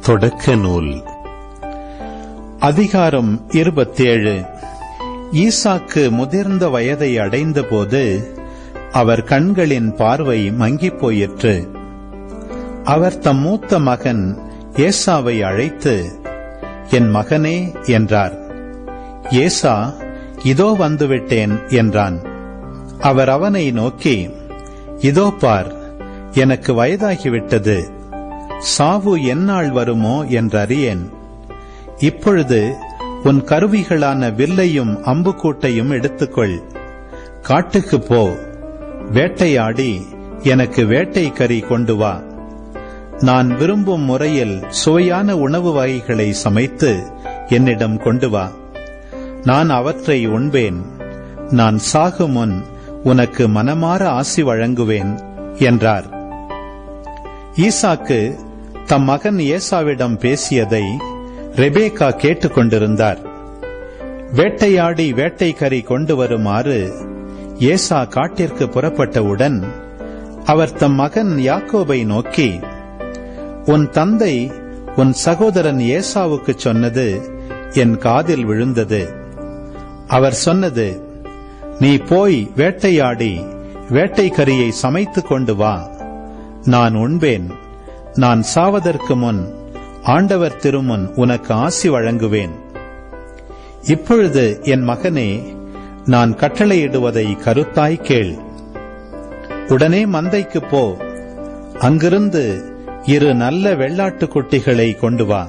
தொடக்க நூல் அதிகாரம் 27. ஈசாக்கு முதிர்ந்த வயதை அடைந்தபோது அவர் கண்களின் பார்வை மங்கிப் போயிற்று. அவர் தம் மூத்த மகன் ஏசாவை அழைத்து, என் மகனே என்றார். ஏசா, இதோ வந்துவிட்டேன் என்றான். அவர் அவனை நோக்கி, இதோ பார், எனக்கு வயதாகிவிட்டது, சாவு எந்நாள் வருமோ என்றறியேன். இப்பொழுது உன் கருவிகளான வில்லையும் அம்புக்கூட்டையும் எடுத்துக்கொள், காட்டுக்குப் போ, வேட்டையாடி எனக்கு வேட்டை கறி கொண்டு வா. நான் விரும்பும் முறையில் சுவையான உணவு வகைகளை சமைத்து என்னிடம் கொண்டு வா. நான் அவற்றை உண்பேன். நான் சாகும் முன் உனக்கு மனமாற ஆசி வழங்குவேன் என்றார். ஈசாக்கு தம் மகன் ஏசாவிடம் பேசியதை ரெபேக்கா கேட்டுக்கொண்டிருந்தார். வேட்டையாடி வேட்டை கறி கொண்டு வருமாறு ஏசா காட்டிற்கு புறப்பட்டவுடன் அவர் தம் மகன் யாக்கோபை நோக்கி, உன் தந்தை உன் சகோதரன் ஏசாவுக்கு சொன்னது என் காதில் விழுந்தது. அவர் சொன்னது, நீ போய் வேட்டையாடி வேட்டை கறியை சமைத்துக் கொண்டு வா, நான் உண்பேன். நான் சாவதற்கு முன் ஆண்டவர் திருமுன் உனக்கு ஆசி வழங்குவேன். இப்பொழுது என் மகனே, நான் கட்டளையிடுவதை கருத்தாய் கேள். உடனே மந்தைக்கு போ, அங்கிருந்து 2 நல்ல வெள்ளாட்டுக் குட்டிகளை கொண்டு வா.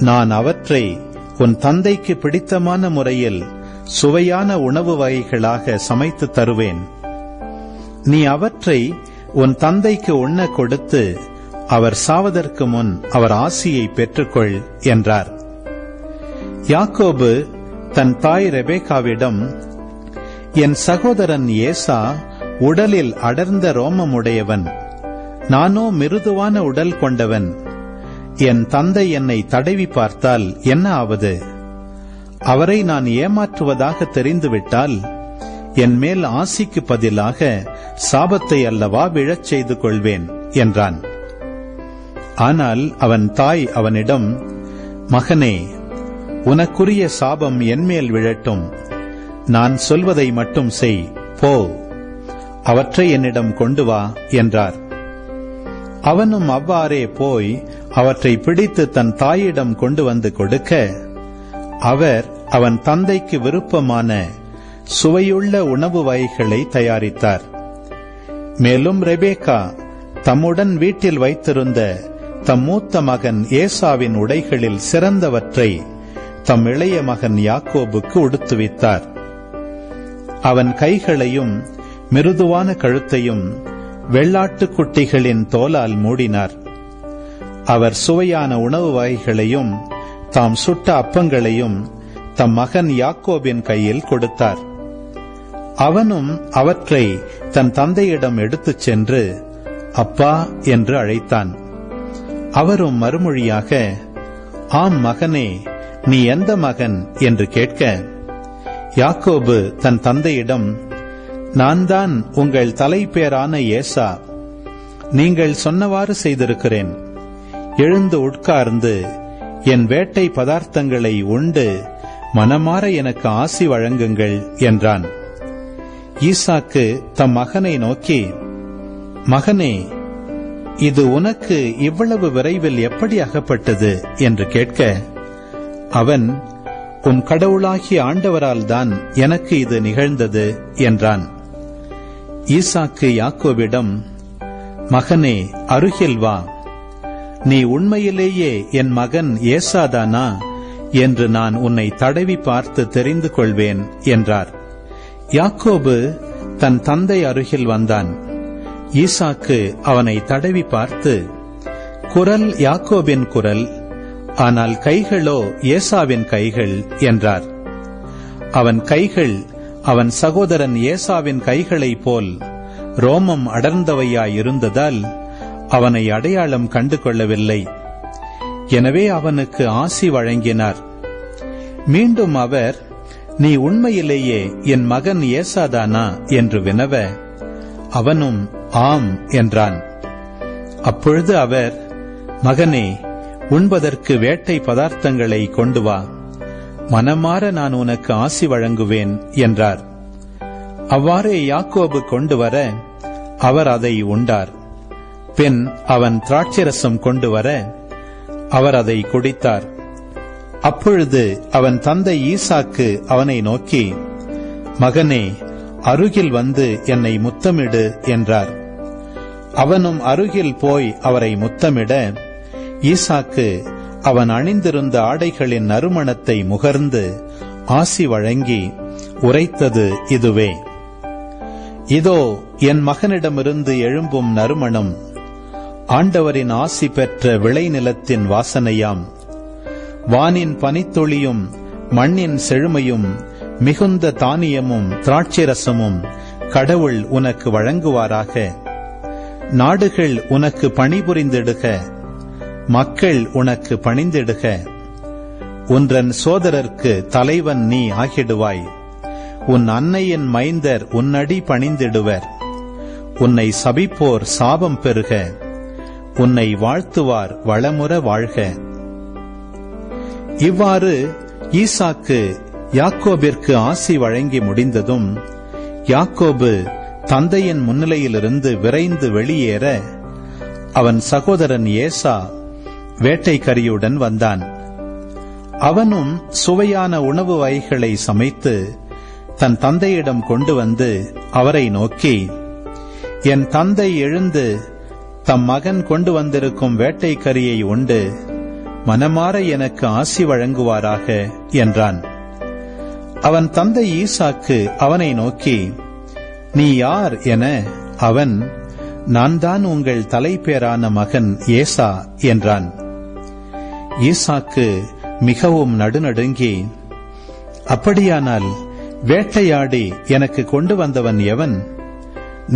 நான் அவற்றை உன் தந்தைக்கு பிடித்தமான முறையில் சுவையான உணவு வகைகளாக சமைத்து தருவேன். நீ அவற்றை உன் தந்தைக்கு உண்ண கொடுத்து அவர் சாவதற்கு முன் அவர் ஆசியை பெற்றுக்கொள் என்றார். யாக்கோபு தன் தாய் ரெபேக்காவிடம், என் சகோதரன் ஏசா உடலில் அடர்ந்த ரோமமுடையவன், நானோ மிருதுவான உடல் கொண்டவன். என் தந்தை என்னை தடவி பார்த்தால் என்ன ஆவது? அவரை நான் ஏமாற்றுவதாக தெரிந்துவிட்டால் என் மேல் ஆசிக்கு பதிலாக சாபத்தை அல்லவா விழச் செய்து கொள்வேன் என்றான். ஆனால் அவன் தாய் அவனிடம், மகனே, உனக்குரிய சாபம் என்மேல் விழட்டும். நான் சொல்வதை மட்டும் செய், போ, அவற்றை என்னிடம் கொண்டு வா என்றார். அவனும் அவ்வாறே போய் அவற்றை பிடித்து தன் தாயிடம் கொண்டு வந்து கொடுக்க, அவர் அவன் தந்தைக்கு விருப்பமான சுவையுள்ள உணவு வகைகளை தயாரித்தார். மேலும் ரெபேக்கா தம்முடன் வீட்டில் வைத்திருந்த தம் மூத்த மகன் ஏசாவின் உடைகளில் சிறந்தவற்றை தம் இளைய மகன் யாக்கோபுக்கு உடுத்துவித்தார். அவன் கைகளையும் மிருதுவான கழுத்தையும் வெள்ளாட்டுக் குட்டிகளின் தோலால் மூடினார். அவர் சுவையான உணவு வகைகளையும் தாம் சுட்ட அப்பங்களையும் தம் மகன் யாக்கோபின் கையில் கொடுத்தார். அவனும் அவற்றை தன் தந்தையிடம் எடுத்துச் சென்று அப்பா என்று அழைத்தான். அவரும் மறுமொழியாக, ஆம் மகனே, நீ எந்த மகன் என்று கேட்க, யாக்கோபு தன் தந்தையிடம், நான் தான் உங்கள் தலைப்பேரான ஏசா. நீங்கள் சொன்னவாறு செய்திருக்கிறேன். எழுந்து உட்கார்ந்து என் வேட்டை பதார்த்தங்களை உண்டு மனமாற எனக்கு ஆசி வழங்குங்கள் என்றான். ஈசாக்கு தம் மகனை நோக்கி, மகனே, இது உனக்கு இவ்வளவு விரைவில் எப்படி அகப்பட்டது என்று கேட்க, அவன், உன் கடவுளாகிய ஆண்டவரால் தான் எனக்கு இது நிகழ்ந்தது என்றான். ஈசாக்கு யாக்கோபிடம், மகனே, அருகில் வா, நீ உண்மையிலேயே என் மகன் ஏசாதானா என்று நான் உன்னை தடவி பார்த்து தெரிந்து கொள்வேன் என்றார். யாக்கோபு தன் தந்தை அருகில் வந்தான். ஈசாக்கு அவனை தடவி பார்த்து, குரல் யாக்கோபின் குரல், ஆனால் கைகளோ ஏசாவின் கைகள் என்றார். அவன் கைகள் அவன் சகோதரன் ஏசாவின் கைகளைப் போல் ரோமம் அடர்ந்தவையாயிருந்ததால் அவனை அடையாளம் கண்டு கொள்ளவில்லை. எனவே அவனுக்கு ஆசி வழங்கினார். மீண்டும் அவர், நீ உண்மையிலேயே என் மகன் ஏசாதானா என்று வினவ, அவனும் ஆம் என்றான். அப்பொழுது அவர், மகனே, உண்பதற்கு வேட்டை பதார்த்தங்களை கொண்டு வா, மனமாற நான் உனக்கு ஆசி வழங்குவேன் என்றார். அவ்வாறே யாக்கோபு கொண்டு வர அவர் அதை உண்டார். பின் அவன் திராட்சரசம் கொண்டு வர அவர் அதை குடித்தார். அப்பொழுது அவன் தந்தை ஈசாக்கு அவனை நோக்கி, மகனே, அருகில் வந்து என்னை முத்தமிடு என்றார். அவனும் அருகில் போய் அவரை முத்தமிட ஈசாக்கு அவன் அணிந்திருந்த ஆடைகளின் நறுமணத்தை முகர்ந்து ஆசி வழங்கி உரைத்தது இதுவே: இதோ என் மகனிடமிருந்து எழும்பும் நறுமணம், ஆண்டவரின் ஆசி பெற்ற விளைநிலத்தின் வாசனையாம். வானின் பனித்துளியும் மண்ணின் செழுமையும் மிகுந்த தானியமும் திராட்சரசமும் கடவுள் உனக்கு வழங்குவாராக. நாடுகள் உனக்கு பணிபுரிந்திடுக, மக்கள் உனக்கு பணிந்திடுக. உன்றன் சோதரர்க்கு தலைவன் நீ ஆகிடுவாய். உன் அன்னையின் மைந்தர் உன்னடி பணிந்திடுவர். உன்னை சபிப்போர் சாபம் பெறுக, உன்னை வாழ்த்துவார் வளமுற வாழ்க. இவ்வாறு ஈசாக்கு யாக்கோபிற்கு ஆசி வழங்கி முடிந்ததும், யாக்கோபு தந்தையின் முன்னிலையிலிருந்து விரைந்து வெளியேற அவன் சகோதரன் ஏசா வேட்டைக்கரியுடன் வந்தான். அவனும் சுவையான உணவு வகைகளை சமைத்து தன் தந்தையிடம் கொண்டு வந்து அவரை நோக்கி, என் தந்தை எழுந்து தம் மகன் கொண்டு வந்திருக்கும் வேட்டைக்கரியை உண்டு மனமாற எனக்கு ஆசி வழங்குவாராக என்றான். அவன் தந்தை ஈசாக்கு அவனை நோக்கி, நீ யார் என அவன், நான் தான் உங்கள் தலைப்பேரான மகன் ஏசா என்றான். ஈசாக்கு மிகவும் நடுநடுங்கி, அப்படியானால் வேட்டையாடி எனக்கு கொண்டு வந்தவன் எவன்?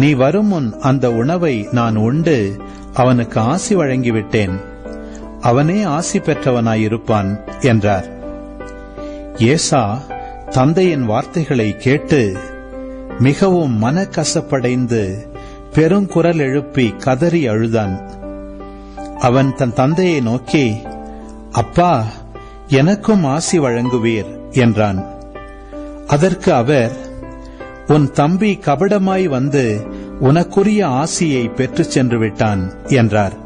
நீ வரும் முன் அந்த உணவை நான் உண்டு அவனுக்கு ஆசி வழங்கிவிட்டேன். அவனே ஆசி பெற்றவனாயிருப்பான் என்றார். ஏசா தந்தையின் வார்த்தைகளை கேட்டு மிகவும் மனக்கசப்படைந்து பெருங்குரல் எழுப்பி கதறி அழுதான். அவன் தன் தந்தையை நோக்கி, அப்பா, எனக்கும் ஆசி வழங்குவீர் என்றான். அதற்கு அவர், உன் தம்பி கபடமாய் வந்து உனக்குரிய ஆசியை பெற்றுச் சென்று விட்டான் என்றார்.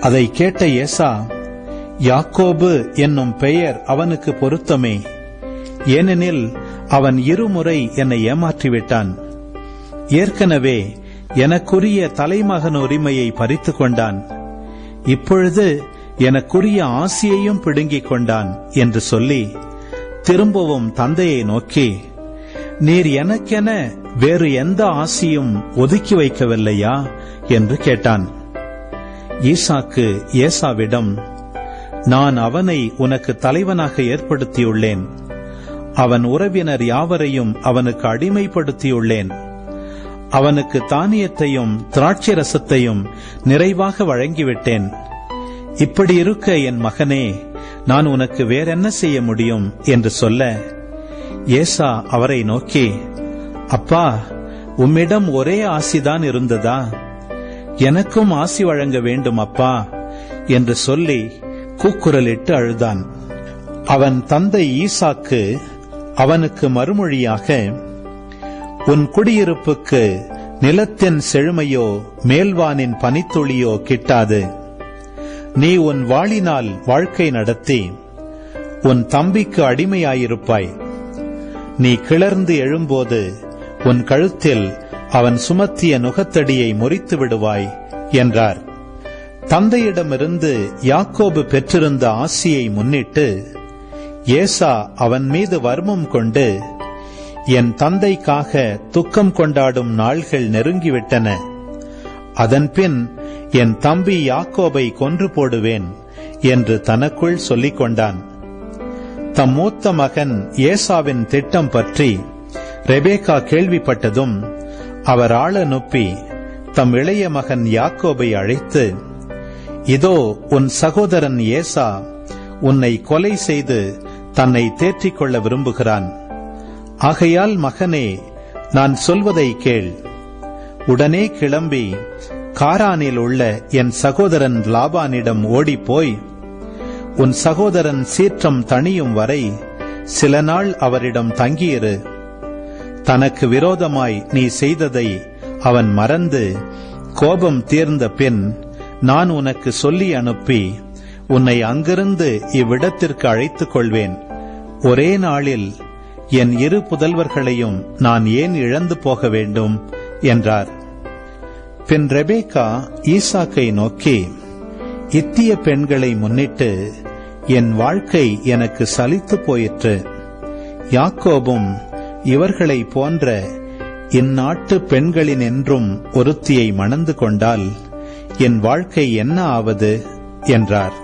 அதை கேட்ட ஏசா, யாக்கோபு என்னும் பெயர் அவனுக்கு பொருத்தமே, ஏனெனில் அவன் இருமுறை என்னை ஏமாற்றிவிட்டான். ஏற்கனவே எனக்குரிய தலைமகன் உரிமையை பறித்து கொண்டான், இப்பொழுது எனக்குரிய ஆசியையும் பிடுங்கிக் கொண்டான் என்று சொல்லி திரும்பவும் தந்தையை நோக்கி, நீர் எனக்கென வேறு எந்த ஆசியும் ஒதுக்கி வைக்கவில்லையா என்று கேட்டான். ஈசாக்கு ஏசாவிடம், நான் அவனை உனக்கு தலைவனாக ஏற்படுத்தியுள்ளேன். அவன் உறவினர் யாவரையும் அவனுக்கு அடிமைப்படுத்தியுள்ளேன். அவனுக்கு தானியத்தையும் திராட்சரசத்தையும் நிறைவாக வழங்கிவிட்டேன். இப்படி இருக்க என் மகனே, நான் உனக்கு வேறென்ன செய்ய முடியும் என்று சொல்ல, ஏசா அவரை நோக்கி, அப்பா, உம்மிடம் ஒரே ஆசிதான் இருந்ததா? எனக்கும் ஆசி வழங்க வேண்டும் அப்பா என்று சொல்லி கூக்குரலிட்டு அழுதான். அவன் தந்தை ஈசாக்கு அவனுக்கு மறுமொழியாக, உன் குடியிருப்புக்கு நிலத்தின் செழுமையோ மேல்வானின் பனித்துளியோ கிட்டாது. நீ உன் வாளினால் வாழ்க்கை நடத்தி உன் தம்பிக்கு அடிமையாயிருப்பாய். நீ கிளர்ந்து எழும்போது உன் கழுத்தில் அவன் சுமத்திய நுகத்தடியை முறித்து விடுவாய் என்றார். தந்தையிடமிருந்து யாக்கோபு பெற்றிருந்த ஆசியை முன்னிட்டு ஏசா அவன் மீது வர்மம் கொண்டு, என் தந்தைக்காக துக்கம் கொண்டாடும் நாள்கள் நெருங்கிவிட்டன. அதன்பின் என் தம்பி யாக்கோபை கொன்று போடுவேன் என்று தனக்குள் சொல்லிக் கொண்டான். தம் மூத்த மகன் ஏசாவின் திட்டம் பற்றி ரெபேக்கா கேள்விப்பட்டதும் அவர் ஆள அனுப்பி தம் இளைய மகன் யாக்கோபை அழைத்து, இதோ உன் சகோதரன் ஏசா உன்னை கொலை செய்து தன்னை தேற்றிக் கொள்ள விரும்புகிறான். ஆகையால் மகனே, நான் சொல்வதை கேள். உடனே கிளம்பி காரானில் உள்ள என் சகோதரன் லாபானிடம் ஓடிப்போய், உன் சகோதரன் சீற்றம் தணியும் வரை சில நாள் அவரிடம் தங்கியிரு. தனக்கு விரோதமாய் நீ செய்ததை அவன் மறந்து கோபம் தீர்ந்த பின் நான் உனக்கு சொல்லி அனுப்பி உன்னை அங்கிருந்து இவ்விடத்திற்கு அழைத்துக் கொள்வேன். ஒரே நாளில் என் 2 புதல்வர்களையும் நான் ஏன் இழந்து போக வேண்டும் என்றார். பின் ரெபேக்கா ஈசாக்கை நோக்கி, இத்திய பெண்களை முன்னிட்டு என் வாழ்க்கை எனக்கு சலித்து போயிற்று. யாக்கோபும் இவர்களை போன்ற இந்நாட்டு பெண்களின் என்றும் ஒருத்தியை மணந்து கொண்டால் என் வாழ்க்கை என்ன ஆவது என்றார்.